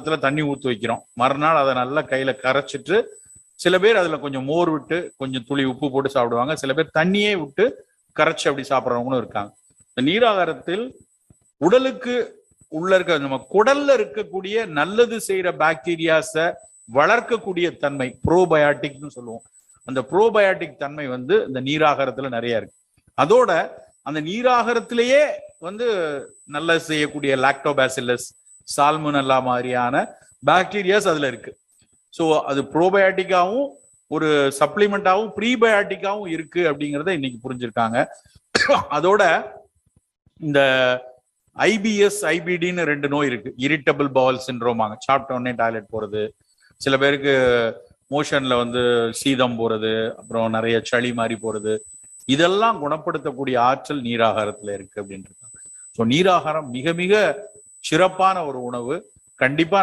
தண்ணி ஊற்றி வைக்கிறோம். மறுநாள் அதை நல்லா கையில கரைச்சிட்டு, சில பேர் அதுல கொஞ்சம் மோர் விட்டு கொஞ்சம் துளி உப்பு போட்டு சாப்பிடுவாங்க. சில பேர் தண்ணியே விட்டு கரைச்சி அப்படி சாப்பிட்றவங்களும் இருக்காங்க. இந்த நீராகாரத்தில் உடலுக்கு உள்ள இருக்க நம்ம குடல்ல இருக்கக்கூடிய நல்லது செய்யற பாக்டீரியாஸை வளர்க்கக்கூடிய தன்மை ப்ரோபயாட்டிக்னு சொல்லுவோம். அந்த ப்ரோபயாட்டிக் தன்மை இந்த நீராகாரத்துல நிறைய இருக்கு. அதோட அந்த நீராகாரத்திலேயே நல்லது செய்யக்கூடிய லாக்டோபாசிலஸ், சால்மோனெல்லா மாதிரியான பாக்டீரியாஸ் அதுல இருக்கு. ஸோ அது ப்ரோபயாட்டிக்காவும் ஒரு சப்ளிமெண்டாவும் ப்ரீபயாட்டிக்காவும் இருக்கு அப்படிங்கிறத இன்னைக்கு புரிஞ்சிருக்காங்க. அதோட இந்த IBS IBDன்னு 2 நோய் இருக்கு. இரிட்டபிள் பவல் சிண்ட்ரோமாங்க. சாப்பிட்ட உடனே டாய்லெட் போறது, சில பேருக்கு மோஷன்ல சீதம் போறது, அப்புறம் நிறைய சளி மாதிரி போறது, இதெல்லாம் குணப்படுத்தக்கூடிய ஆற்றல் நீராகாரத்துல இருக்கு அப்படின்னு இருக்காங்க. ஸோ நீராகாரம் மிக மிக சிறப்பான ஒரு உணவு. கண்டிப்பா